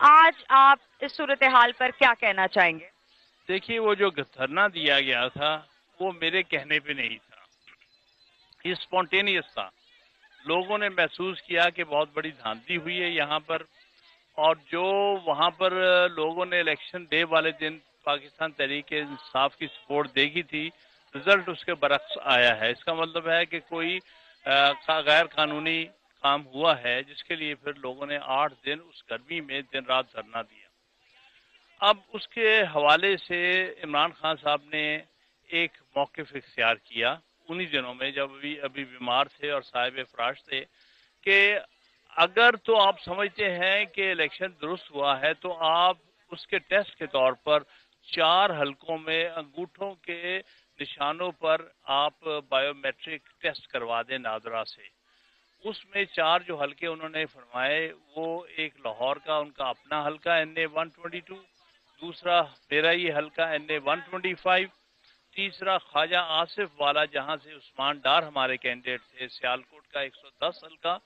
آج آپ اس صورتحال پر کیا کہنا چاہیں گے؟ دیکھیے وہ جو دھرنا دیا گیا تھا وہ میرے کہنے پہ نہیں تھا، یہ اسپونٹینیس تھا. لوگوں نے محسوس کیا کہ بہت بڑی دھاندلی ہوئی ہے یہاں پر، اور جو وہاں پر لوگوں نے الیکشن ڈے والے دن پاکستان تحریک انصاف کی سپورٹ دیکھی تھی، رزلٹ اس کے برعکس آیا ہے. اس کا مطلب ہے کہ کوئی غیر قانونی کام ہوا ہے، جس کے لیے پھر لوگوں نے 8 دن اس گرمی میں دن رات دھرنا دیا. اب اس کے حوالے سے عمران خان صاحب نے ایک موقف اختیار کیا انہی دنوں میں جب ابھی بیمار تھے اور صاحب فراش تھے، کہ اگر تو آپ سمجھتے ہیں کہ الیکشن درست ہوا ہے تو آپ اس کے ٹیسٹ کے طور پر 4 حلقوں میں انگوٹھوں کے نشانوں پر آپ بایو میٹرک ٹیسٹ کروا دیں نادرا سے. اس میں 4 جو حلقے انہوں نے فرمائے، وہ ایک لاہور کا ان کا اپنا حلقہ NA-122، دوسرا میرا یہ حلقہ NA-125، تیسرا خواجہ آصف والا جہاں سے عثمان ڈار ہمارے کینڈیڈیٹ تھے سیالکوٹ کا 110 حلقہ،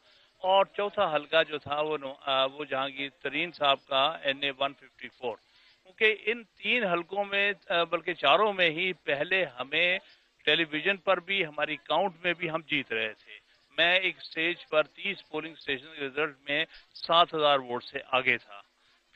اور چوتھا حلقہ جو تھا وہ جہانگیر ترین صاحب کا NA-154. کیونکہ ان 3 حلقوں میں بلکہ 4 میں ہی پہلے ہمیں ٹیلی ویژن پر بھی ہماری کاؤنٹ میں بھی ہم جیت رہے تھے. میں ایک سٹیج پر 30 پولنگ سٹیشن کے رزلٹ میں 7,000 ووٹ سے آگے تھا.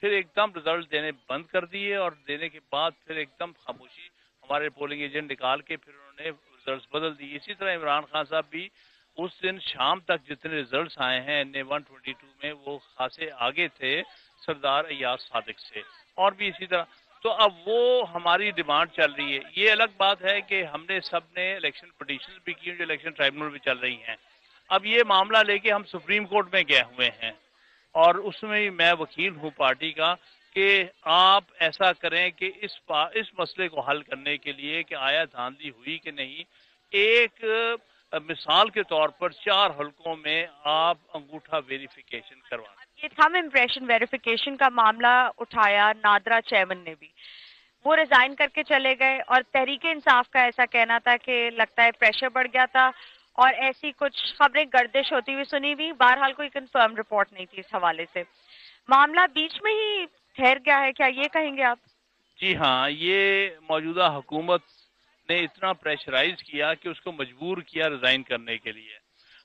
پھر ایک دم رزلٹ دینے بند کر دیے، اور دینے کے بعد پھر ایک دم خاموشی، ہمارے پولنگ ایجنٹ نکال کے پھر انہوں نے رزلٹس بدل دیے. اسی طرح عمران خان صاحب بھی اس دن شام تک جتنے رزلٹس آئے ہیں NA-122 میں وہ خاصے آگے تھے سردار ایاز صادق سے، اور بھی اسی طرح. تو اب وہ ہماری ڈیمانڈ چل رہی ہے. یہ الگ بات ہے کہ ہم نے سب نے الیکشن پٹیشن بھی کی جو الیکشن ٹرائبونل بھی چل رہی ہیں. اب یہ معاملہ لے کے ہم سپریم کورٹ میں گئے ہوئے ہیں، اور اس میں میں وکیل ہوں پارٹی کا، کہ آپ ایسا کریں کہ اس مسئلے کو حل کرنے کے لیے کہ آیا دھاندلی ہوئی کہ نہیں، ایک مثال کے طور پر 4 حلقوں میں آپ انگوٹھا ویریفیکیشن کروا. یہ تھم امپریشن ویریفیکیشن کا معاملہ اٹھایا نادرا چیئرمین نے بھی، وہ ریزائن کر کے چلے گئے، اور تحریک انصاف کا ایسا کہنا تھا کہ لگتا ہے پریشر بڑھ گیا تھا، اور ایسی کچھ خبریں گردش ہوتی ہوئی سنی بھی. بہرحال کوئی کنفرم رپورٹ نہیں تھی اس حوالے سے. معاملہ بیچ میں ہی ٹھہر گیا ہے، کیا یہ کہیں گے آپ؟ جی ہاں، یہ موجودہ حکومت نے اتنا پریشرائز کیا کہ اس کو مجبور کیا ریزائن کرنے کے لیے.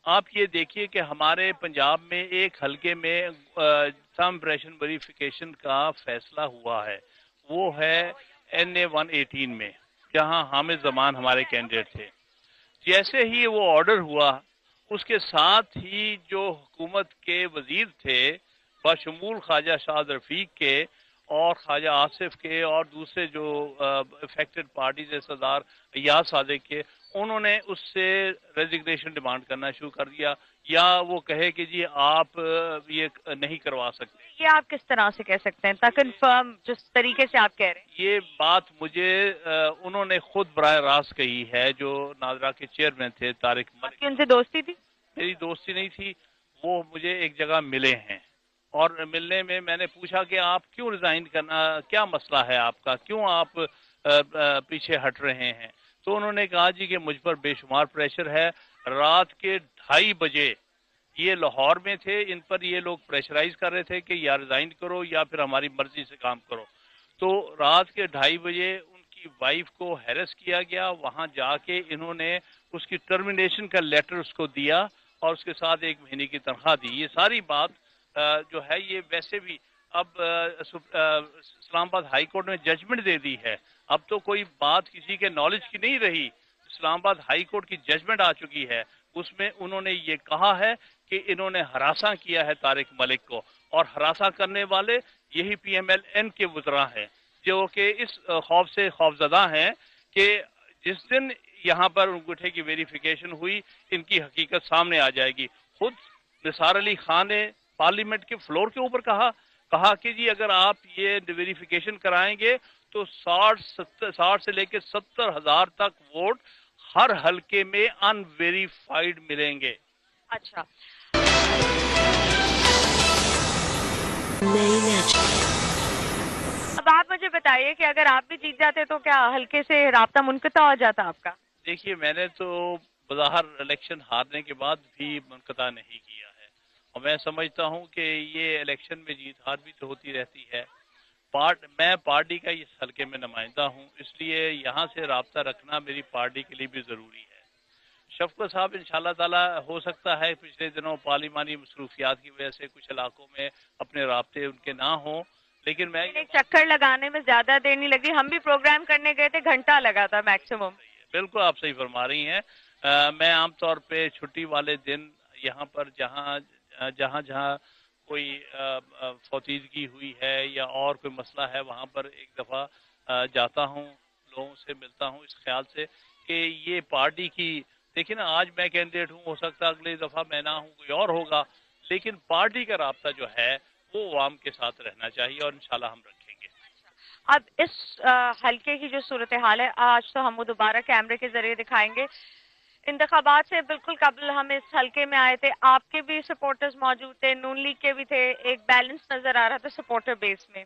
آپ یہ دیکھیے کہ ہمارے پنجاب میں ایک حلقے میں تھم امپریشن ویریفیکیشن کا فیصلہ ہوا ہے، وہ ہے NA-118 میں، جہاں حامد زمان ہمارے کینڈیڈیٹ تھے. جیسے ہی وہ آرڈر ہوا، اس کے ساتھ ہی جو حکومت کے وزیر تھے بشمول خواجہ شاد رفیق کے اور خواجہ آصف کے اور دوسرے جو افیکٹڈ پارٹیز سردار ایاز صادق کے، انہوں نے اس سے ریزگنیشن ڈیمانڈ کرنا شروع کر دیا، یا وہ کہے کہ جی آپ یہ نہیں کروا سکتے. یہ آپ کس طرح سے کہہ سکتے ہیں کنفرم جس طریقے سے آپ کہہ رہے ہیں؟ یہ بات مجھے انہوں نے خود براہ راست کہی ہے، جو نادرا کے چیئرمین تھے طارق ملک. ان سے دوستی تھی؟ میری دوستی نہیں تھی، وہ مجھے ایک جگہ ملے ہیں، اور ملنے میں میں نے پوچھا کہ آپ کیوں ریزائن کرنا، کیا مسئلہ ہے آپ کا، کیوں آپ پیچھے ہٹ رہے ہیں. تو انہوں نے کہا جی کہ مجھ پر بے شمار پریشر ہے. رات کے 2:30 بجے یہ لاہور میں تھے، ان پر یہ لوگ پریشرائز کر رہے تھے کہ یا ریزائن کرو یا پھر ہماری مرضی سے کام کرو. تو رات کے 2:30 بجے ان کی وائف کو ہیرس کیا گیا. وہاں جا کے انہوں نے اس کی ٹرمینیشن کا لیٹر اس کو دیا، اور اس کے ساتھ 1 مہینے کی تنخواہ دی. یہ ساری بات جو ہے یہ ویسے بھی اب اسلام آباد ہائی کورٹ نے ججمنٹ دے دی ہے، اب تو کوئی بات کسی کے نالج کی نہیں رہی. اسلام آباد ہائی کورٹ کی ججمنٹ آ چکی ہے، اس میں انہوں نے یہ کہا ہے کہ انہوں نے ہراساں کیا ہے طارق ملک کو، اور ہراساں کرنے والے یہی PMLN کے وزراء ہیں، جو کہ اس خوف سے خوفزدہ ہیں کہ جس دن یہاں پر انگوٹھے کی ویریفیکیشن ہوئی ان کی حقیقت سامنے آ جائے گی. خود نثار علی خان نے پارلیمنٹ کے فلور کے اوپر کہا کہ جی اگر آپ یہ ویریفیکیشن کرائیں گے تو 60 سے لے کے 70,000 تک ووٹ ہر حلقے میں ان ویریفائیڈ ملیں گے. اچھا، اب آپ مجھے بتائیے کہ اگر آپ بھی جیت جاتے تو کیا حلقے سے رابطہ منقطع ہو جاتا آپ کا؟ دیکھیے میں نے تو بظاہر الیکشن ہارنے کے بعد بھی منقطع نہیں کیا ہے، اور میں سمجھتا ہوں کہ یہ الیکشن میں جیت ہار بھی تو ہوتی رہتی ہے. میں پارٹی کا اس حلقے میں نمائندہ ہوں، اس لیے یہاں سے رابطہ رکھنا میری پارٹی کے لیے بھی ضروری ہے. شفقت صاحب انشاءاللہ تعالی ہو سکتا ہے پچھلے دنوں پارلیمانی مصروفیات کی وجہ سے کچھ علاقوں میں اپنے رابطے ان کے نہ ہوں، لیکن میں ایک چکر لگانے میں زیادہ دیر نہیں لگی. ہم بھی پروگرام کرنے گئے تھے، گھنٹہ لگا تھا میکسیمم. بالکل آپ صحیح فرما رہی ہیں. میں عام طور پہ چھٹی والے دن یہاں پر جہاں کوئی فوتیدگی ہوئی ہے یا اور کوئی مسئلہ ہے وہاں پر ایک دفعہ جاتا ہوں، لوگوں سے ملتا ہوں اس خیال سے کہ یہ پارٹی کی. دیکھیں نا، آج میں کینڈیڈیٹ ہوں، ہو سکتا ہے اگلی دفعہ میں نہ ہوں، کوئی اور ہوگا، لیکن پارٹی کا رابطہ جو ہے وہ عوام کے ساتھ رہنا چاہیے اور انشاءاللہ ہم رکھیں گے. اب اس حلقے کی جو صورتحال ہے آج تو ہم وہ دوبارہ کیمرے کے ذریعے دکھائیں گے. انتخابات سے بالکل قبل ہم اس حلقے میں آئے تھے، آپ کے بھی سپورٹرز موجود تھے، نون لیگ کے بھی تھے. ایک بیلنس نظر آ رہا تھا سپورٹر بیس میں،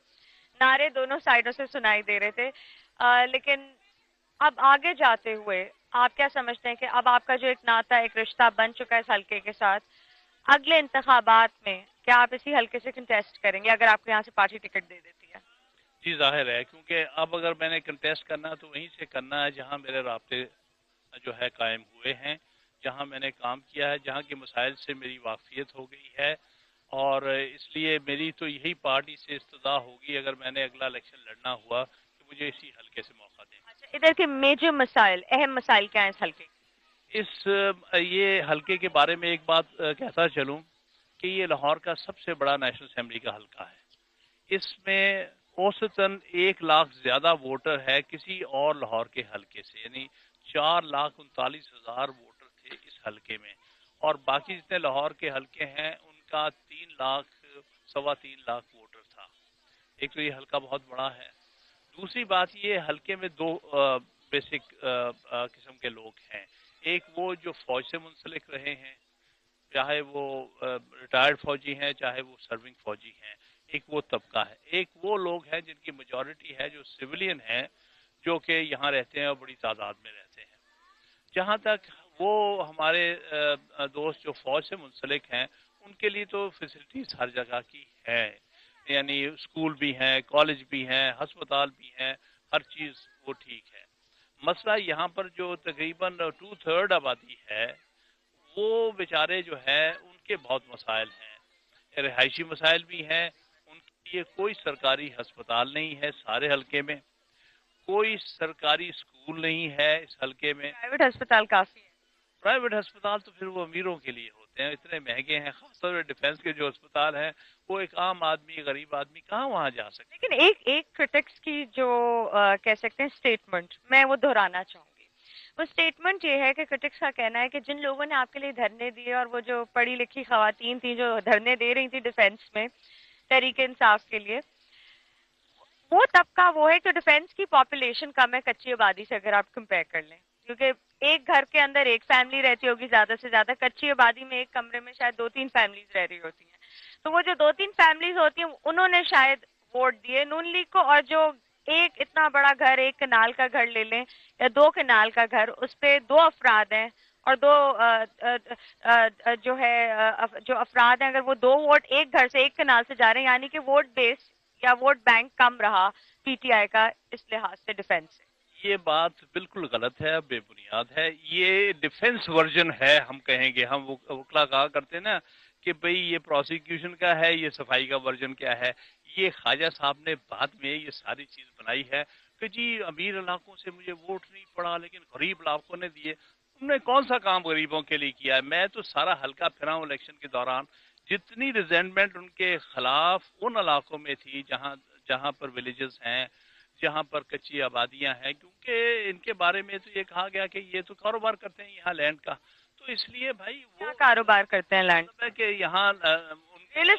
نعرے دونوں سائڈوں سے سنائی دے رہے تھے. لیکن اب آگے جاتے ہوئے آپ کیا سمجھتے ہیں کہ اب آپ کا جو ایک ناطہ، ایک رشتہ بن چکا ہے اس حلقے کے ساتھ، اگلے انتخابات میں کیا آپ اسی حلقے سے کنٹیسٹ کریں گے اگر آپ کو یہاں سے پارٹی ٹکٹ دے دیتی ہے؟ جی ظاہر ہے، کیونکہ اب اگر میں نے کنٹیسٹ کرنا ہے تو وہیں سے کرنا ہے جہاں میرے رابطے جو ہے قائم ہوئے ہیں، جہاں میں نے کام کیا ہے، جہاں کے مسائل سے میری واقفیت ہو گئی ہے. اور اس لیے میری تو یہی پارٹی سے استدعا ہوگی اگر میں نے اگلا الیکشن لڑنا ہوا کہ مجھے اسی حلقے سے موقع دیں. اچھا، ادھر کے میجر مسائل، اہم مسائل کیا ہیں اس حلقے کے؟ یہ حلقے کے بارے میں ایک بات کہتا چلوں کہ یہ لاہور کا سب سے بڑا نیشنل اسمبلی کا حلقہ ہے. اس میں اوسطاً 1 لاکھ زیادہ ووٹر ہے کسی اور لاہور کے حلقے سے، یعنی 4,39,000 ووٹر تھے اس حلقے میں، اور باقی جتنے لاہور کے حلقے ہیں ان کا 3 لاکھ 3.25 لاکھ ووٹر تھا. ایک تو یہ حلقہ بہت بڑا ہے. دوسری بات، یہ حلقے میں 2 بیسک قسم کے لوگ ہیں. ایک وہ جو فوج سے منسلک رہے ہیں، چاہے وہ ریٹائرڈ فوجی ہیں چاہے وہ سرونگ فوجی ہیں، ایک وہ طبقہ ہے. ایک وہ لوگ ہیں جن کی میجورٹی ہے جو سویلین ہیں، جو کہ یہاں رہتے ہیں اور بڑی تعداد میں رہتے ہیں. جہاں تک وہ ہمارے دوست جو فوج سے منسلک ہیں، ان کے لیے تو فیسلٹیز ہر جگہ کی ہیں، یعنی اسکول بھی ہیں، کالج بھی ہیں، ہسپتال بھی ہیں، ہر چیز وہ ٹھیک ہے. مسئلہ یہاں پر جو تقریباً 2/3 آبادی ہے، وہ بیچارے جو ہے ان کے بہت مسائل ہیں، رہائشی مسائل بھی ہیں. ان کے لیے کوئی سرکاری ہسپتال نہیں ہے سارے حلقے میں، کوئی سرکاری اسکول نہیں ہے اس حلقے میں. پرائیویٹ ہسپتال کافی ہے. پرائیویٹ ہسپتال تو پھر وہ امیروں کے لیے ہوتے ہیں، اتنے مہنگے ہیں. خاص طور پہ ڈیفینس کے جو ہسپتال ہیں وہ ایک عام آدمی، غریب آدمی کہاں وہاں جا سکتے. لیکن ایک کرٹکس کی جو کہہ سکتے ہیں اسٹیٹمنٹ میں وہ دہرانا چاہوں گی. وہ اسٹیٹمنٹ یہ ہے کہ کرٹکس کا کہنا ہے کہ جن لوگوں نے آپ کے لیے دھرنے دیے، اور وہ جو پڑھی لکھی خواتین تھیں جو دھرنے دے رہی تھیں ڈیفینس میں تحریک انصاف کے لیے، وہ طبقہ وہ ہے کہ ڈیفینس کی پاپولیشن کم ہے کچی آبادی سے اگر آپ کمپیئر کر لیں، کیونکہ ایک گھر کے اندر ایک فیملی رہتی ہوگی زیادہ سے زیادہ، کچی آبادی میں ایک کمرے میں شاید 2-3 فیملیز رہ رہی ہوتی ہیں. تو وہ جو 2-3 فیملیز ہوتی ہیں انہوں نے شاید ووٹ دیے نون لیگ کو. اور جو ایک اتنا بڑا گھر، 1 کنال کا گھر لے لیں یا 2 کنال کا گھر، اس پہ 2 افراد ہیں اور 2 جو افراد ہیں، اگر وہ 2 ووٹ ایک گھر سے 1 کنال سے جا رہے ہیں، یعنی کہ ووٹ بیس یا ووٹ بینک کم رہا پی ٹی آئی کا اس لحاظ سے ڈیفینس سے. یہ بات بالکل غلط ہے، بے بنیاد ہے. یہ ڈیفینس ورژن ہے ہم کہیں گے. ہم وکلا کہا کرتے نا کہ بھئی یہ پروسیکیوشن کا ہے، یہ صفائی کا ورژن کیا ہے. یہ خواجہ صاحب نے بعد میں یہ ساری چیز بنائی ہے کہ جی امیر علاقوں سے مجھے ووٹ نہیں پڑا لیکن غریب علاقوں نے دیے. تم نے کون سا کام غریبوں کے لیے کیا ہے؟ میں تو سارا حلقہ پھرا ہوں الیکشن کے دوران. جتنی ریزینٹمنٹ ان کے خلاف ان علاقوں میں تھی جہاں پر ولیجز ہیں، جہاں پر کچی آبادیاں ہیں، کیونکہ ان کے بارے میں تو یہ کہا گیا کہ یہ تو کاروبار کرتے ہیں یہاں لینڈ کا. تو اس لیے بھائی وہ کیا کاروبار کرتے ہیں لینڈ کہ یہاں ریئل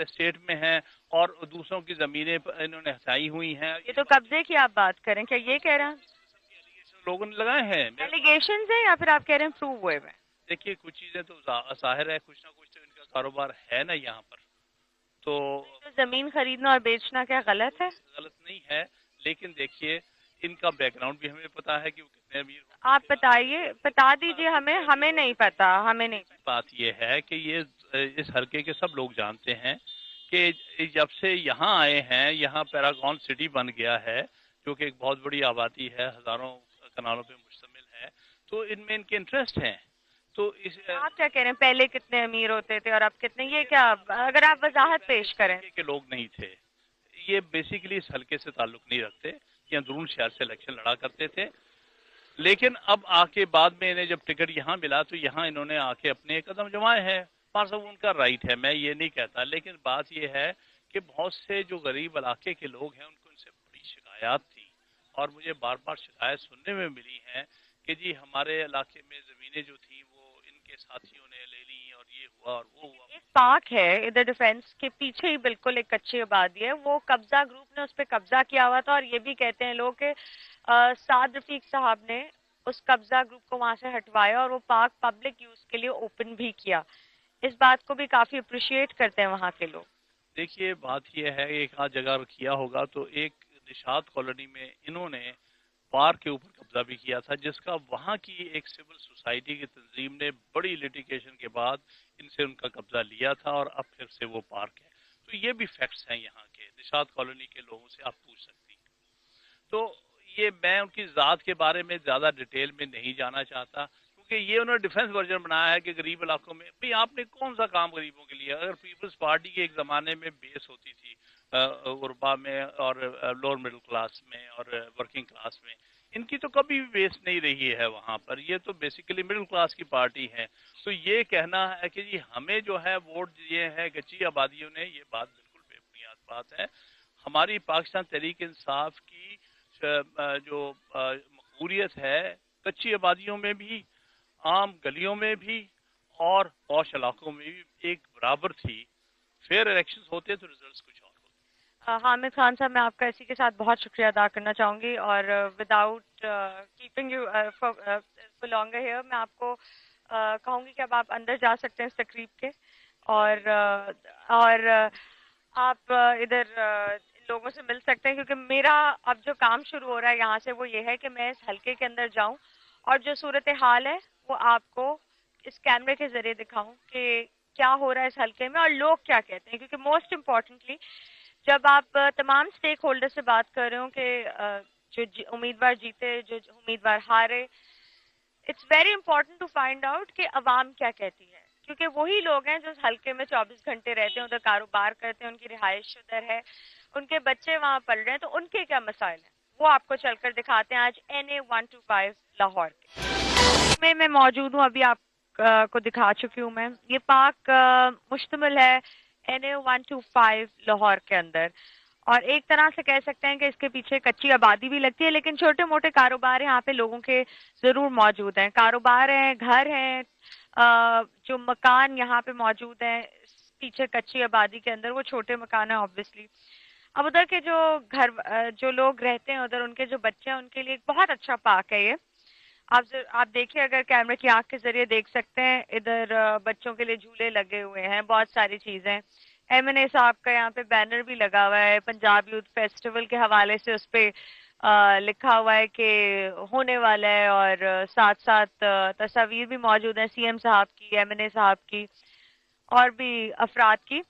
اسٹیٹ میں ہیں اور دوسروں کی زمینیں انہوں نے ہتھیائی ہوئی ہیں. یہ تو قبضے کی آپ بات کریں، کیا یہ کہہ رہے ہیں لوگوں نے لگائے ہیں؟ ایلیگیشنز ہیں یا پھر آپ کہہ رہے ہیں پروو ہوئے ہوئے؟ دیکھیے کچھ چیزیں تو ظاہر ہے، کچھ نہ کچھ تو ان کا کاروبار ہے نا یہاں پر. تو زمین خریدنا اور بیچنا کیا غلط ہے؟ غلط نہیں ہے، لیکن دیکھیے ان کا بیک گراؤنڈ بھی ہمیں پتا ہے کہ وہ کتنے امیر آپ بتائیے، بتا دیجئے ہمیں نہیں پتا. ہمیں نہیں. بات یہ ہے کہ یہ اس حلقے کے سب لوگ جانتے ہیں کہ جب سے یہاں آئے ہیں، یہاں پیراگون سٹی بن گیا ہے جو کہ ایک بہت بڑی آبادی ہے، ہزاروں کنالوں پہ مشتمل ہے، تو ان میں ان کے انٹرسٹ ہیں. تو اس آپ کیا کہہ رہے ہیں پہلے کتنے امیر ہوتے تھے اور اب کتنے، یہ کیا اگر آپ وضاحت پیش کریں؟ کے لوگ نہیں تھے، یہ بیسیکلی اس حلقے سے تعلق نہیں رکھتے، یہ اندرون شہر سے الیکشن لڑا کرتے تھے، لیکن اب آ کے بعد میں انہیں جب ٹکٹ یہاں ملا تو یہاں انہوں نے آ کے اپنے قدم جمائے ہیں. صاحب ان کا رائٹ ہے، میں یہ نہیں کہتا، لیکن بات یہ ہے کہ بہت سے جو غریب علاقے کے لوگ ہیں ان کو ان سے بڑی شکایات تھی، اور مجھے بار بار شکایت سننے میں ملی ہیں کہ جی ہمارے علاقے میں زمینیں جو تھیں وہ ان کے ساتھیوں نے لے لی اور یہ ہوا اور وہ ہوا. ایک پارک ہے ادھر ڈیفینس کے پیچھے ہی بالکل ایک کچی آبادی ہے، وہ قبضہ گروپ نے اس پہ قبضہ کیا ہوا تھا، اور یہ بھی کہتے ہیں لوگ کہ سعد رفیق صاحب نے اس قبضہ گروپ کو وہاں سے ہٹوایا اور وہ پارک پبلک یوز کے لیے اوپن بھی کیا. اس بات کو بھی کافی اپریشیٹ کرتے ہیں وہاں کے لوگ. دیکھیے بات یہ ہے ایک آدھ جگہ کیا ہوگا، تو ایک نشاط کالونی میں انہوں نے پارک کے اوپر قبضہ بھی کیا تھا، جس کا وہاں کی ایک سول سوسائٹی کی تنظیم نے بڑی لیٹیگیشن کے بعد ان سے ان کا قبضہ لیا تھا، اور اب پھر سے وہ پارک ہے. تو یہ بھی فیکٹس ہیں یہاں کے، نشاط کالونی کے لوگوں سے آپ پوچھ سکتی ہیں. تو یہ میں ان کی ذات کے بارے میں زیادہ ڈیٹیل میں نہیں جانا چاہتا، کیونکہ یہ انہوں نے ڈیفنس ورژن بنایا ہے کہ غریب علاقوں میں بھئی آپ نے کون سا کام غریبوں کے لیے. اگر پیپلز پارٹی کے ایک زمانے میں بیس ہوتی تھی غربا میں اور لوور مڈل کلاس میں اور ورکنگ کلاس میں، ان کی تو کبھی بھی بیس نہیں رہی ہے وہاں پر، یہ تو بیسیکلی مڈل کلاس کی پارٹی ہے. تو یہ کہنا ہے کہ جی ہمیں جو ہے ووٹ دیے ہیں کچی آبادیوں نے، یہ بات بالکل بے بنیاد بات ہے. ہماری پاکستان تحریک انصاف کی جو مقبولیت ہے کچی آبادیوں میں بھی، عام گلیوں میں بھی اور پوش علاقوں میں بھی ایک برابر تھی. فیئر الیکشنز ہوتے تو ریزلٹس کچھ اور ہوتے. حامد خان صاحب، میں آپ کا اسی کے ساتھ بہت شکریہ ادا کرنا چاہوں گی، اور without keeping you for longer here, میں آپ کو کہوں گی کہ اب آپ اندر جا سکتے ہیں اس تقریب کے، اور آپ ادھر ان لوگوں سے مل سکتے ہیں، کیونکہ میرا اب جو کام شروع ہو رہا ہے یہاں سے وہ یہ ہے کہ میں اس حلقے کے اندر جاؤں اور جو صورتحال ہے وہ آپ کو اس کیمرے کے ذریعے دکھاؤں کہ کیا ہو رہا ہے اس حلقے میں اور لوگ کیا کہتے ہیں. کیونکہ موسٹ امپورٹنٹلی جب آپ تمام اسٹیک ہولڈر سے بات کر رہے ہوں کہ جو امیدوار جیتے، جو امیدوار ہارے، it's very important to find out کہ عوام کیا کہتی ہے، کیونکہ وہی لوگ ہیں جو اس حلقے میں 24 گھنٹے رہتے ہیں، ادھر کاروبار کرتے ہیں، ان کی رہائش ادھر ہے، ان کے بچے وہاں پل رہے ہیں، تو ان کے کیا مسائل ہیں وہ آپ کو چل کر دکھاتے ہیں آج NA 125 لاہور کے میں موجود ہوں. ابھی آپ کو دکھا چکی ہوں. میں یہ پارک مشتمل ہے NA 125 لاہور کے اندر، اور ایک طرح سے کہہ سکتے ہیں کہ اس کے پیچھے کچی آبادی بھی لگتی ہے، لیکن چھوٹے موٹے کاروبار یہاں پہ لوگوں کے ضرور موجود ہیں. کاروبار ہیں، گھر ہیں، جو مکان یہاں پہ موجود ہیں پیچھے کچی آبادی کے اندر، وہ چھوٹے مکان ہیں آبویسلی. اب ادھر کے جو لوگ رہتے ہیں ادھر، ان کے جو بچے ہیں، ان کے لیے ایک بہت اچھا پارک ہے یہ. آپ دیکھیے، اگر کیمرے کی آنکھ کے ذریعے دیکھ سکتے ہیں، ادھر بچوں کے لیے جھولے لگے ہوئے ہیں، بہت ساری چیزیں. MNA صاحب کا یہاں پہ بینر بھی لگا ہوا ہے پنجاب یوتھ فیسٹیول کے حوالے سے، اس پہ لکھا ہوا ہے کہ ہونے والا ہے، اور ساتھ ساتھ تصاویر بھی موجود ہیں CM صاحب کی، MNA صاحب کی، اور بھی افراد کی.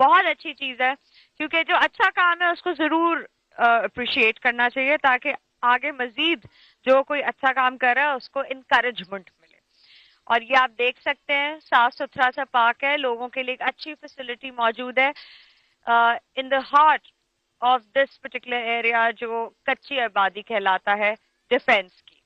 بہت اچھی چیز ہے، کیونکہ جو اچھا کام ہے اس کو ضرور اپریشیٹ کرنا چاہیے، تاکہ آگے مزید جو کوئی اچھا کام کر رہا ہے اس کو انکریجمنٹ ملے. اور یہ آپ دیکھ سکتے ہیں صاف ستھرا سا پارک ہے، لوگوں کے لیے ایک اچھی فیسلٹی موجود ہے in the heart of this particular area, جو کچی آبادی کہلاتا ہے ڈیفینس کی.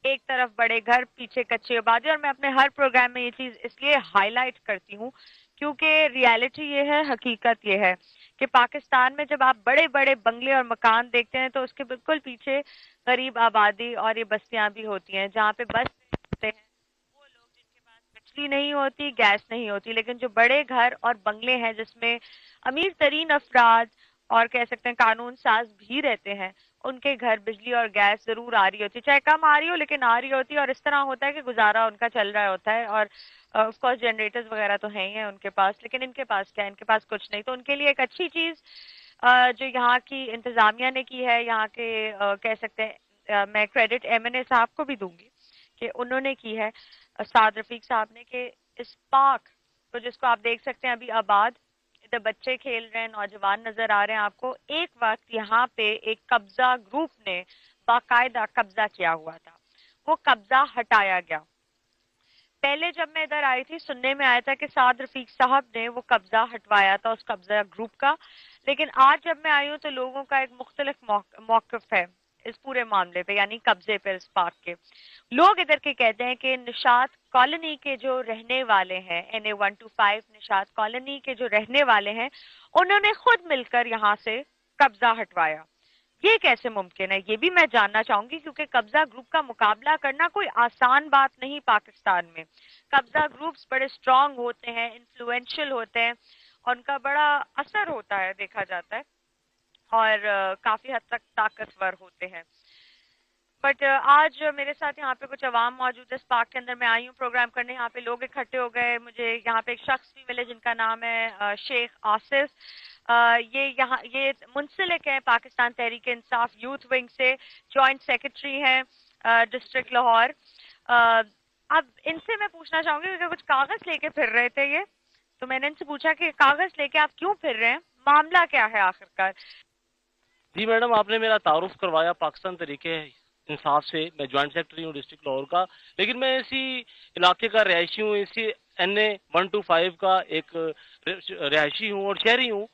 ایک طرف بڑے گھر، پیچھے کچی آبادی. اور میں اپنے ہر پروگرام میں یہ چیز اس لیے ہائی لائٹ کرتی ہوں کیونکہ ریالٹی یہ ہے، حقیقت یہ ہے کہ پاکستان میں جب آپ بڑے بڑے بنگلے اور مکان دیکھتے ہیں تو اس کے بالکل پیچھے غریب آبادی اور یہ بستیاں بھی ہوتی ہیں، جہاں پہ بس ہوتے ہیں وہ لوگ جن کے پاس بجلی نہیں ہوتی، گیس نہیں ہوتی. لیکن جو بڑے گھر اور بنگلے ہیں جس میں امیر ترین افراد اور کہہ سکتے ہیں قانون ساز بھی رہتے ہیں، ان کے گھر بجلی اور گیس ضرور آ رہی ہوتی، چاہے کم آ رہی ہو لیکن آ رہی ہوتی. اور اس طرح ہوتا ہے کہ گزارا ان کا چل رہا ہوتا ہے. اور آف کورس جنریٹرز وغیرہ تو ہیں ہی ہیں ان کے پاس، لیکن ان کے پاس کیا ہے؟ ان کے پاس کچھ نہیں. تو ان کے لیے ایک اچھی چیز جو یہاں کی انتظامیہ نے کی ہے، یہاں کے کہہ سکتے ہیں، میں کریڈٹ MNA صاحب کو بھی دوں گی کہ انہوں نے کی ہے، سعد رفیق صاحب نے، کہ اس پارک تو جس کو آپ دیکھ سکتے ہیں ابھی آباد، ادھر بچے کھیل رہے ہیں، نوجوان نظر آ رہے ہیں آپ کو. ایک وقت یہاں پہ ایک قبضہ گروپ نے باقاعدہ قبضہ کیا ہوا تھا، وہ قبضہ ہٹایا گیا. پہلے جب میں ادھر آئی تھی سننے میں آیا تھا کہ سعد رفیق صاحب نے وہ قبضہ ہٹوایا تھا اس قبضہ گروپ کا، لیکن آج جب میں آئی ہوں تو لوگوں کا ایک مختلف موقف ہے اس پورے معاملے پہ، یعنی قبضے پہ اس پارک کے. لوگ ادھر کے کہتے ہیں کہ نشاط کالونی کے جو رہنے والے ہیں، NA 125 نشاط کالونی کے جو رہنے والے ہیں، انہوں نے خود مل کر یہاں سے قبضہ ہٹوایا. یہ کیسے ممکن ہے یہ بھی میں جاننا چاہوں گی، کیونکہ قبضہ گروپ کا مقابلہ کرنا کوئی آسان بات نہیں پاکستان میں. قبضہ گروپس بڑے اسٹرانگ ہوتے ہیں، انفلوئنشل ہوتے ہیں، اور ان کا بڑا اثر ہوتا ہے دیکھا جاتا ہے، اور کافی حد تک طاقتور ہوتے ہیں. بٹ آج میرے ساتھ یہاں پہ کچھ عوام موجود ہے اس پارک کے اندر. میں آئی ہوں پروگرام کرنے، یہاں پہ لوگ اکٹھے ہو گئے. مجھے یہاں پہ ایک شخص بھی ملے جن کا نام ہے شیخ آصف. یہ منسلک ہیں پاکستان تحریک انصاف یوتھ ونگ سے، جوائنٹ سیکرٹری ہیں ڈسٹرکٹ لاہور. اب ان سے میں پوچھنا چاہوں گی کہ کچھ کاغذ لے کے پھر رہے تھے یہ، تو میں نے ان سے پوچھا کہ کاغذ لے کے آپ کیوں پھر رہے ہیں، معاملہ کیا ہے آخرکار؟ جی میڈم، آپ نے میرا تعارف کروایا پاکستان تحریک انصاف سے. میں جوائنٹ سیکرٹری ہوں ڈسٹرکٹ لاہور کا، لیکن میں اسی علاقے کا رہائشی ہوں، اسی NA 125 کا ایک رہائشی ہوں اور شہری ہوں.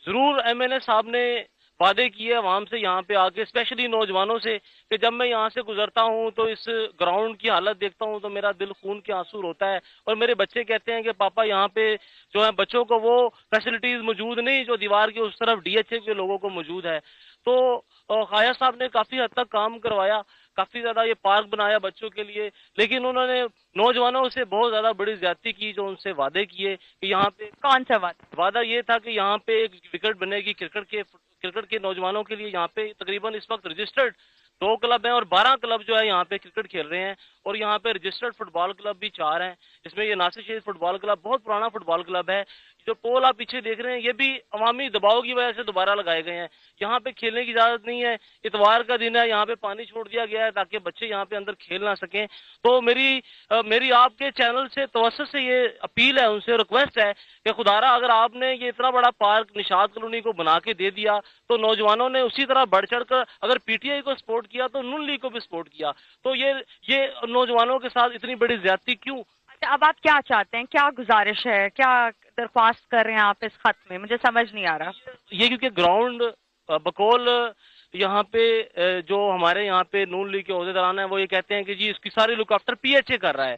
ضرور MNA صاحب نے وعدے کیے عوام سے یہاں پہ آ کے، اسپیشلی نوجوانوں سے، کہ جب میں یہاں سے گزرتا ہوں تو اس گراؤنڈ کی حالت دیکھتا ہوں تو میرا دل خون کے آنسو ہوتا ہے. اور میرے بچے کہتے ہیں کہ پاپا یہاں پہ جو ہے بچوں کو وہ فیسلٹیز موجود نہیں جو دیوار کے اس طرف DHA کے لوگوں کو موجود ہے. تو خواجہ صاحب نے کافی حد تک کام کروایا، کافی زیادہ یہ پارک بنایا بچوں کے لیے، لیکن انہوں نے نوجوانوں سے بہت زیادہ بڑی زیادتی کی. جو ان سے وعدے کیے کہ یہاں پہ، کون سا وعدہ یہ تھا کہ یہاں پہ ایک وکٹ بنے گی کرکٹ کے نوجوانوں کے لیے. یہاں پہ تقریباً اس وقت رجسٹرڈ 2 کلب ہیں اور 12 کلب جو ہے یہاں پہ کرکٹ کھیل رہے ہیں، اور یہاں پہ رجسٹرڈ فٹ بال کلب بھی 4 ہیں. اس میں یہ ناصر شہید فٹ بال کلب بہت پرانا فٹ بال کلب ہے. جو پول آپ پیچھے دیکھ رہے ہیں یہ بھی عوامی دباؤ کی وجہ سے دوبارہ لگائے گئے ہیں. یہاں پہ کھیلنے کی اجازت نہیں ہے، اتوار کا دن ہے، یہاں پہ پانی چھوڑ دیا گیا ہے تاکہ بچے یہاں پہ اندر کھیل نہ سکیں. تو میری آپ کے چینل سے توسط سے یہ اپیل ہے، ان سے ریکویسٹ ہے کہ خدارا اگر آپ نے یہ اتنا بڑا پارک نشاط کالونی کو بنا کے دے دیا تو نوجوانوں نے اسی طرح بڑھ چڑھ کر اگر PTI کو سپورٹ کیا تو نون لیگ کو بھی سپورٹ کیا. تو یہ نوجوانوں کے ساتھ اتنی بڑی زیادتی کیوں؟ اب آپ کیا چاہتے ہیں، کیا گزارش ہے، کیا درخواست کر رہے ہیں آپ اس خط میں؟ مجھے سمجھ نہیں آ رہا. یہ کیونکہ گراؤنڈ بقول یہاں پہ جو ہمارے یہاں پہ نون لیگ کے عہدیداران ہیں وہ یہ کہتے ہیں کہ جی اس کی ساری لک آفٹر PHA کر رہا ہے.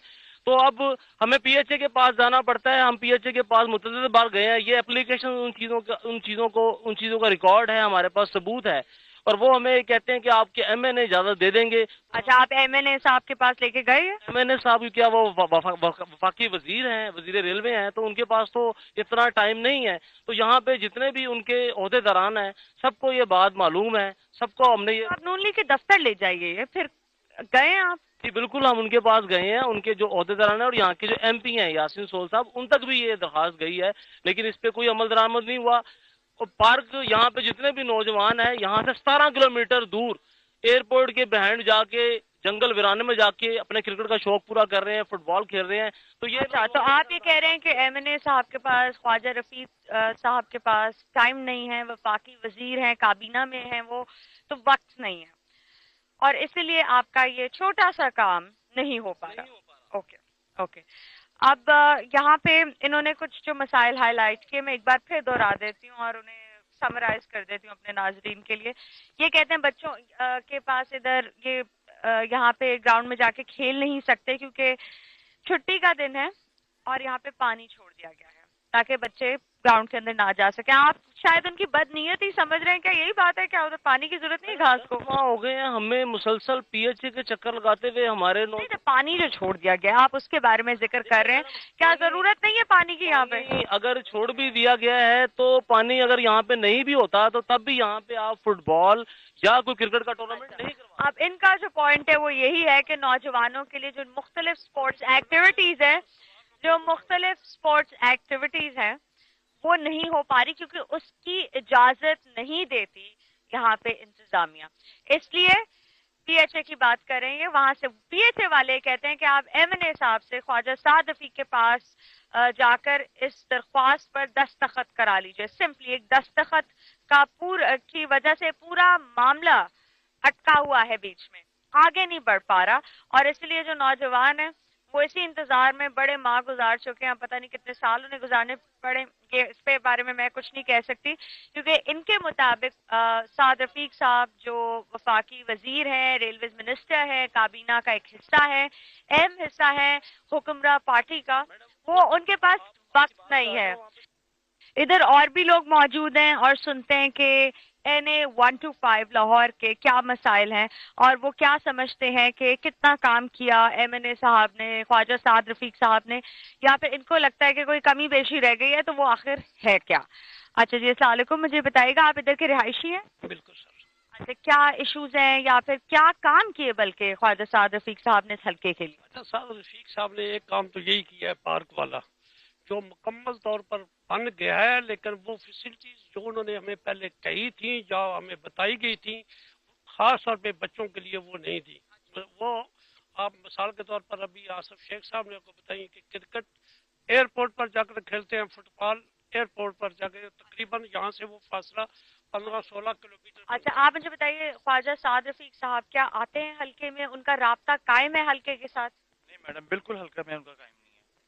تو اب ہمیں PHA کے پاس جانا پڑتا ہے. ہم PHA کے پاس متعدد بار گئے ہیں. یہ اپلیکیشن ان چیزوں کا ریکارڈ ہے، ہمارے پاس ثبوت ہے، اور وہ ہمیں کہتے ہیں کہ آپ کے MNA اجازت دے دیں گے. اچھا، آپ MNA صاحب کے پاس لے کے گئے ہیں؟ MNA صاحب کیا وہ وفاقی وزیر ہیں، وزیر ریلوے ہیں، تو ان کے پاس تو اتنا ٹائم نہیں ہے. تو یہاں پہ جتنے بھی ان کے عہدیداران ہیں سب کو یہ بات معلوم ہے، سب کو ہم نے یہ. آپ نون لیگ کے دفتر لے جائیے. پھر گئے آپ؟ جی بالکل، ہم ان کے پاس گئے ہیں. ان کے جو عہدیداران ہیں اور یہاں کے جو MP ہیں یاسین سول صاحب، ان تک بھی یہ درخواست گئی ہے، لیکن اس پہ کوئی عمل درآمد نہیں ہوا. اور پارک یہاں پہ جتنے بھی نوجوان ہیں یہاں سے 17 کلومیٹر دور ایئرپورٹ کے بہینڈ جا کے جنگل ویرانے میں جا کے اپنے کرکٹ کا شوق پورا کر رہے ہیں، فٹ بال کھیل رہے ہیں. تو آپ یہ کہہ رہے ہیں کہ MNA صاحب کے پاس، خواجہ رفیق صاحب کے پاس ٹائم نہیں ہے، وفاقی وزیر ہیں، کابینہ میں ہیں وہ، تو وقت نہیں ہے، اور اسی لیے آپ کا یہ چھوٹا سا کام نہیں ہو پا رہا. اوکے. اب یہاں پہ انہوں نے کچھ جو مسائل ہائی لائٹ کیے، میں ایک بار پھر دوہرا دیتی ہوں اور انہیں سمرائز کر دیتی ہوں اپنے ناظرین کے لیے. یہ کہتے ہیں بچوں کے پاس ادھر یہاں پہ گراؤنڈ میں جا کے کھیل نہیں سکتے کیونکہ چھٹی کا دن ہے اور یہاں پہ پانی چھوڑ دیا گیا ہے تاکہ بچے گراؤنڈ کے اندر نہ جا سکیں. آپ شاید ان کی بد نیت ہی سمجھ رہے ہیں، کیا یہی بات ہے؟ کیا ادھر پانی کی ضرورت نہیں گھاس کو؟ ہو گئے ہیں ہمیں مسلسل PHA کے چکر لگاتے ہوئے ہمارے پانی جو چھوڑ دیا گیا آپ اس کے بارے میں ذکر کر رہے ہیں، کیا ضرورت نہیں ہے پانی کی یہاں پہ؟ اگر چھوڑ بھی دیا گیا ہے تو پانی اگر یہاں پہ نہیں بھی ہوتا تو تب بھی یہاں پہ آپ فٹ بال یا کوئی کرکٹ کا ٹورنامنٹ نہیں کروا. اب ان کا جو پوائنٹ ہے وہ یہی ہے کہ نوجوانوں کے لیے جو مختلف سپورٹس ایکٹیویٹیز ہیں وہ نہیں ہو پا رہی کیونکہ اس کی اجازت نہیں دیتی یہاں پہ انتظامیہ. اس لیے PHA کی بات کریں گے. وہاں سے PHA والے کہتے ہیں کہ آپ MNA صاحب سے خواجہ سعد رفیق کے پاس جا کر اس درخواست پر دستخط کرا لیجئے. سمپلی ایک دستخط کا کی وجہ سے پورا معاملہ اٹکا ہوا ہے بیچ میں, آگے نہیں بڑھ پا رہا, اور اس لیے جو نوجوان ہیں وہ اسی انتظار میں بڑے ماہ گزار چکے ہیں. پتہ نہیں کتنے سال انہیں گزارنے پڑے, یہ اس پہ بارے میں کچھ نہیں کہہ سکتی, کیونکہ ان کے مطابق سعد رفیق صاحب جو وفاقی وزیر ہیں, ریلویز منسٹر ہے, کابینہ کا ایک حصہ ہے, اہم حصہ ہے حکمراں پارٹی کا, وہ ان کے پاس وقت نہیں ہے. ادھر اور بھی لوگ موجود ہیں اور سنتے ہیں کہ NA 125 لاہور کے کیا مسائل ہیں اور وہ کیا سمجھتے ہیں کہ کتنا کام کیا MNA صاحب نے, خواجہ سعد رفیق صاحب نے, یا پھر ان کو لگتا ہے کہ کوئی کمی بیشی رہ گئی ہے تو وہ آخر ہے کیا. اچھا جی, السلام علیکم. مجھے بتائیے گا آپ ادھر کے رہائشی ہیں؟ بالکل سر. اچھا, کیا ایشوز ہیں یا پھر کیا کام کیے بلکہ خواجہ سعد رفیق صاحب نے اس حلقے کے لیے؟ خواجہ سعد رفیق صاحب نے ایک کام تو یہی کیا ہے, پارک والا جو مکمل طور پر بن گیا ہے, لیکن وہ فیسلٹیز جو انہوں نے ہمیں پہلے کہی تھیں, جو ہمیں بتائی گئی تھیں, خاص طور پہ بچوں کے لیے وہ نہیں تھی. وہ آپ مثال کے طور پر ابھی آصف شیخ صاحب نے آپ کو بتائی کہ کرکٹ ایئرپورٹ پر جا کر کھیلتے ہیں, فٹ بال ایئرپورٹ پر جا کے تقریباً یہاں سے وہ فاصلہ 15-16 کلومیٹر. اچھا, آپ مجھے بتائیے خواجہ سعد رفیق صاحب کیا آتے ہیں حلقے میں, ان کا رابطہ قائم ہے حلقے کے ساتھ؟ نہیں میڈم, بالکل حلقہ میں ان کا قائم نہیں ہے.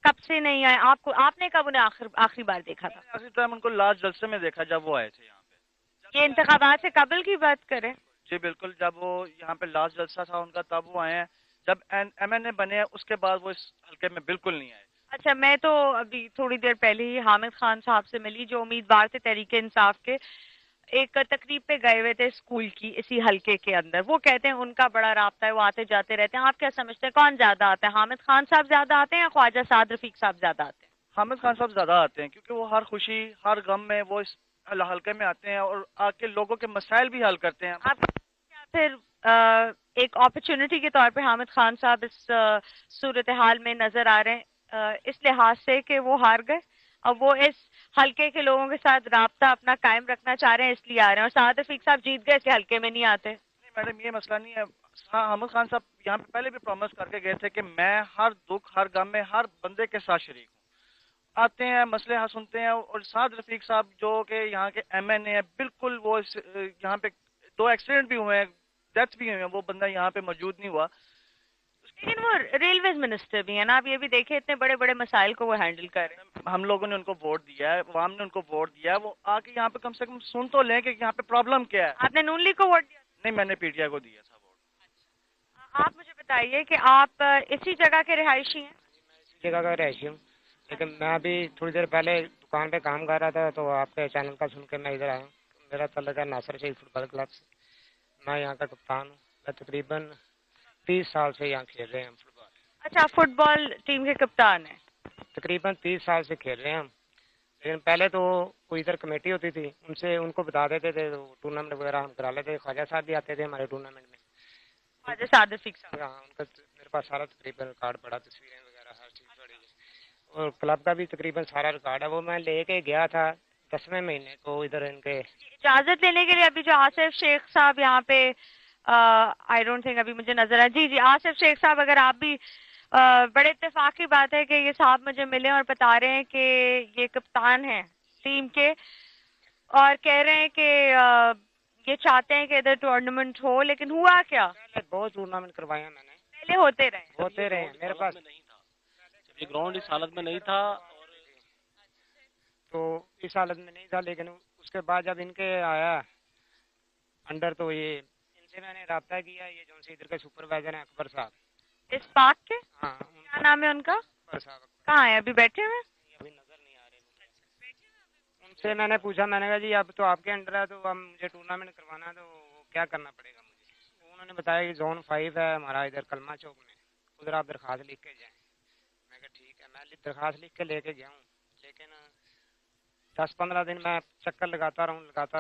کب سے نہیں آئے آپ نے کب انہیں آخری بار دیکھا تھا؟ آخری ٹائم ان کو لاسٹ جلسے میں دیکھا جب وہ آئے تھے یہاں پہ. یہ انتخابات سے قبل کی بات کریں؟ جی بالکل, جب وہ یہاں پہ لاسٹ جلسہ تھا ان کا تب وہ آئے ہیں. جب MNA بنے ہیں اس کے بعد وہ اس حلقے میں بالکل نہیں آئے. اچھا, میں تو ابھی تھوڑی دیر پہلے ہی حامد خان صاحب سے ملی جو امیدوار تھے تحریک انصاف کے, ایک تقریب پہ گئے ہوئے تھے اسکول کی اسی حلقے کے اندر. وہ کہتے ہیں ان کا بڑا رابطہ ہے, وہ آتے جاتے رہتے ہیں. آپ کیا سمجھتے ہیں کون زیادہ آتا ہے, حامد خان صاحب زیادہ آتے ہیں یا خواجہ سعد رفیق صاحب زیادہ آتے ہیں؟ حامد خان صاحب زیادہ آتے ہیں کیونکہ وہ ہر خوشی ہر غم میں وہ اس حلقے میں آتے ہیں اور آ کے لوگوں کے مسائل بھی حل کرتے ہیں. آپ کیا پھر ایک اپرچونٹی کے طور پہ حامد خان صاحب اس صورتحال میں نظر آ رہے ہیں اس لحاظ سے کہ وہ ہار گئے, اب وہ اس حلقے کے لوگوں کے ساتھ رابطہ اپنا قائم رکھنا چاہ رہے ہیں اس لیے آ رہے ہیں, اور سعد رفیق صاحب جیت گئے اس لیے حلقے میں نہیں آتے؟ نہیں میڈم, یہ مسئلہ نہیں ہے. ہاں, حامد خان صاحب یہاں پہ پہلے بھی پرومس کر کے گئے تھے کہ میں ہر دکھ ہر غم میں ہر بندے کے ساتھ شریک ہوں. آتے ہیں, مسئلے سنتے ہیں. اور سعد رفیق صاحب جو کہ یہاں کے MNA ہیں, بالکل وہ یہاں پہ 2 ایکسیڈنٹ بھی ہوئے ہیں, ڈیتھ بھی ہوئی ہیں, وہ بندہ یہاں پہ موجود نہیں ہوا. لیکن وہ ریلویز منسٹر بھی ہیں نا, آپ یہ بھی دیکھیں اتنے بڑے بڑے مسائل کو وہ ہینڈل کر رہے ہیں. ہم لوگوں نے ان کو ووٹ دیا ہے, عوام نے ان کو ووٹ دیا ہے, وہ آ کے یہاں پہ کم سے کم سن تو لیں کہ یہاں پہ پرابلم کیا ہے. آپ نے نون لیگ کو ووٹ دیا؟ نہیں, میں نے PTI کو دیا تھا ووٹ. آپ مجھے بتائیے کہ آپ اسی جگہ کے رہائشی ہیں؟ اسی جگہ کا رہائشی ہوں, لیکن میں ابھی تھوڑی دیر پہلے دکان پہ کام کر رہا تھا تو آپ کے چینل کا سن کے میں ادھر آیا ہوں. میرا تعلق ہے ناصر شہید فٹ بال کلب سے, میں یہاں کا کپتان ہوں. میں تقریباً 30 سال سے یہاں کھیل رہے ہیں ہم فٹ بال. اچھا, فٹ بال ٹیم کے کپتان ہیں؟ تقریباً 30 سال سے کھیل رہے ہیں ہم. لیکن پہلے تو کوئی ادھر کمیٹی ہوتی تھی, ان کو بتا دیتے تھے تو ٹورنامنٹ وغیرہ ہم کرا لیتے. خواجہ صاحب بھی آتے تھے ہمارے ٹورنامنٹ میں. خواجہ سعد رفیق صاحب, ہاں, ان کا میرے پاس سارا تقریباً ریکارڈ پڑا, تصویریں وغیرہ ہر چیز پڑی ہے, اور کلب کا بھی تقریباً سارا ریکارڈ ہے. وہ میں لے کے گیا تھا 10ویں مہینے کو ادھر ان کے. اجازت لینے کے لیے ابھی جو آصف شیخ صاحب یہاں پہ آئی ڈونٹ تھنک ابھی مجھے نظر ہے. جی آصف شیخ صاحب, اگر آپ بھی بڑے اتفاق کی بات ہے کہ یہ صاحب مجھے ملے اور بتا رہے ہیں کہ یہ کپتان ہیں ٹیم کے اور کہہ رہے ہیں کہ یہ چاہتے ہیں کہ ادھر ٹورنامنٹ ہو, لیکن ہوا کیا؟ بہت ٹورنامنٹ کروائے ہیں میں نے, پہلے ہوتے رہے ہیں میرے پاس. نہیں تھا جب یہ گراؤنڈ اس حالت میں نہیں تھا, تو اس حالت میں نہیں تھا, لیکن اس کے بعد جب ان کے آیا انڈر تو یہ ان سے میں نے رابطہ کیا. یہ جو ادھر کے سپروائزر ہیں اکبر صاحب, اس پارک کے, ہاں کیا نام ہے ان کا؟ اکبر صاحب. کہاں ہے ابھی بیٹھے ہوئے؟ ابھی نظر نہیں آ رہے. ان سے میں نے پوچھا, میں نے کہا جی اب تو آپ کے انڈر ہے تو اب مجھے ٹورنامنٹ کروانا ہے تو کیا کرنا پڑے گا مجھے. انہوں نے بتایا کہ زون 5 ہے ہمارا ادھر کلمہ چوک میں, ادھر آپ درخواست لکھ کے جائیں. میں کہا ٹھیک ہے, میں درخواست لکھ کے لے کے گیا ہوں. لیکن 10-15 دن میں چکر لگاتا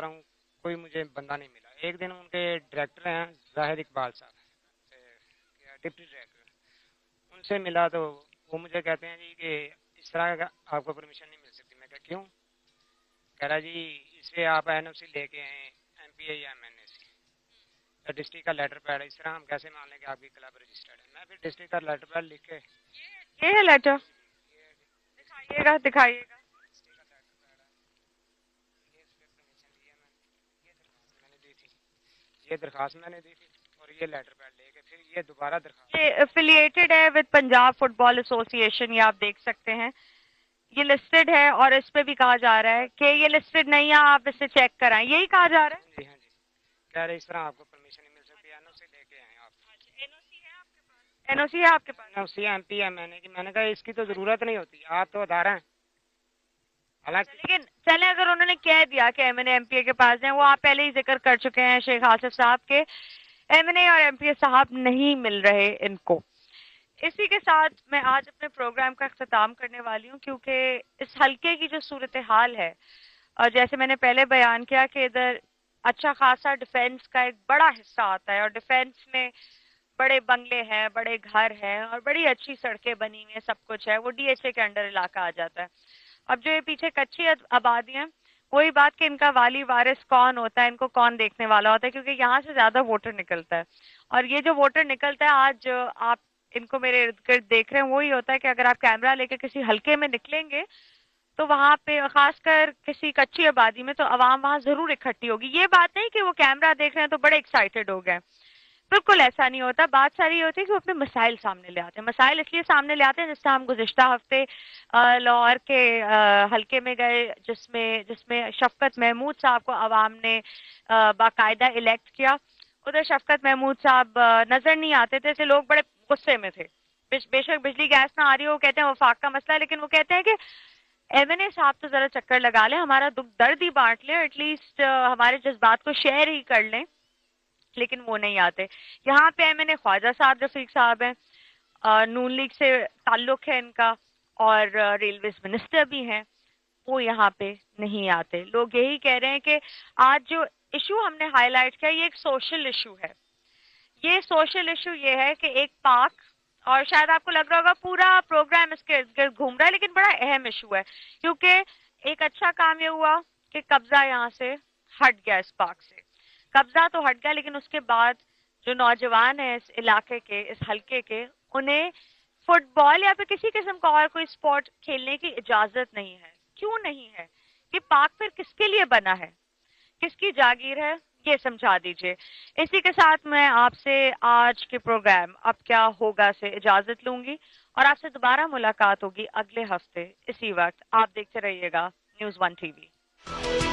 رہوں, کوئی مجھے بندہ نہیں ملا. ایک دن ان کے ڈائریکٹر ہیں زاہد اقبال صاحب, ڈپٹی ڈائریکٹر, ان سے ملا تو وہ مجھے کہتے ہیں جی کہ اس طرح کا آپ کو پرمیشن نہیں مل سکتی. میں کہا کیوں؟ کہہ رہا جی اس سے آپ NOC لے کے آئیں MPA یا MNA سے. ڈسٹرکٹ کا لیٹر پیڈ ہے، اس طرح ہم کیسے مان لیں کہ آپ کی کلب رجسٹرڈ ہے؟ میں پھر ڈسٹرکٹ کا لیٹر پیڈ لکھ کے یہ ہے لیٹر، دکھائیے گا دکھائیے گا. یہ درخواست میں نے دی تھی اور یہ لیٹر پیڈ لے کے پھر یہ دوبارہ درخواست. یہ افیلیٹڈ ہے وتھ پنجاب فٹ بال ایسوسی ایشن، یہ آپ دیکھ سکتے ہیں، یہ لسٹڈ ہے اور اس پہ بھی کہا جا رہا ہے کہ یہ لسٹڈ نہیں ہے، آپ اسے چیک کرائیں، یہی کہا جا رہا ہے. جی ہاں جی، کہہ رہے اس طرح آپ کو پرمیشن نہیں مل سکتی، این او سی لے کے آئیں آپ. این او سی ہے آپ کے پاس؟ این او سی ایم پی ہے. میں نے کہا اس کی تو ضرورت نہیں ہوتی، آپ تو ادارہ ہیں. حالانکہ لیکن چلیں اگر انہوں نے کہہ دیا کہ M N A M P A کے پاس ہیں، وہ آپ پہلے ہی ذکر کر چکے ہیں شیخ آصف صاحب کے ایم این اے اور ایم پی اے صاحب نہیں مل رہے ان کو. اسی کے ساتھ میں آج اپنے پروگرام کا اختتام کرنے والی ہوں، کیونکہ اس حلقے کی جو صورتحال ہے، اور جیسے میں نے پہلے بیان کیا کہ ادھر اچھا خاصا ڈیفینس کا ایک بڑا حصہ آتا ہے، اور ڈیفینس میں بڑے بنگلے ہیں، بڑے گھر ہیں، اور بڑی اچھی سڑکیں بنی ہوئی ہیں، سب کچھ ہے، وہ ڈی ایچ اے کے انڈر علاقہ آ جاتا ہے. اب جو یہ پیچھے کچی آبادی ہیں، وہی بات کہ ان کا والی وارث کون ہوتا ہے، ان کو کون دیکھنے والا ہوتا ہے، کیونکہ یہاں سے زیادہ ووٹر نکلتا ہے. اور یہ جو ووٹر نکلتا ہے، آج آپ ان کو میرے ارد گرد دیکھ رہے ہیں، وہی ہوتا ہے کہ اگر آپ کیمرہ لے کے کسی حلقے میں نکلیں گے تو وہاں پہ خاص کر کسی کچی آبادی میں تو عوام وہاں ضرور اکٹھی ہوگی. یہ بات نہیں کہ وہ کیمرہ دیکھ رہے ہیں تو بڑے ایکسائٹیڈ ہو گئے، بالکل ایسا نہیں ہوتا. بات ساری یہ ہوتی ہے کہ وہ اپنے مسائل سامنے لے آتے ہیں. مسائل اس لیے سامنے لے آتے ہیں، جس سے ہم گزشتہ ہفتے لاہور کے حلقے میں گئے، جس میں شفقت محمود صاحب کو عوام نے باقاعدہ الیکٹ کیا. ادھر شفقت محمود صاحب نظر نہیں آتے تھے، کہ لوگ بڑے غصے میں تھے. بے شک بجلی گیس نہ آ رہی ہو، وہ کہتے ہیں وفاق کا مسئلہ ہے، لیکن وہ کہتے ہیں کہ ایم این اے صاحب تو ذرا چکر لگا لیں، ہمارا دکھ درد ہی بانٹ لیں، ایٹ لیسٹ ہمارے جذبات کو شیئر ہی کر لیں. لیکن وہ نہیں آتے. یہاں پہ ایم این اے خواجہ سعد رفیق صاحب ہیں، نون لیگ سے تعلق ہے ان کا، اور ریلویز منسٹر بھی ہیں، وہ یہاں پہ نہیں آتے. لوگ یہی کہہ رہے ہیں کہ آج جو ایشو ہم نے ہائی لائٹ کیا، یہ ایک سوشل ایشو ہے. یہ سوشل ایشو یہ ہے کہ ایک پاک، اور شاید آپ کو لگ رہا ہوگا پورا پروگرام اس کے ارد گرد گھوم رہا ہے، لیکن بڑا اہم ایشو ہے، کیونکہ ایک اچھا کام یہ ہوا کہ قبضہ یہاں سے ہٹ گیا، اس پاک سے قبضہ تو ہٹ گیا، لیکن اس کے بعد جو نوجوان ہیں اس علاقے کے، اس حلقے کے، انہیں فٹ بال یا پھر کسی قسم کا اور کوئی اسپورٹ کھیلنے کی اجازت نہیں ہے. کیوں نہیں ہے؟ یہ پارک پھر کس کے لیے بنا ہے، کس کی جاگیر ہے، یہ سمجھا دیجئے. اسی کے ساتھ میں آپ سے آج کے پروگرام اب کیا ہوگا سے اجازت لوں گی، اور آپ سے دوبارہ ملاقات ہوگی اگلے ہفتے اسی وقت. آپ دیکھتے رہیے گا News 1 TV.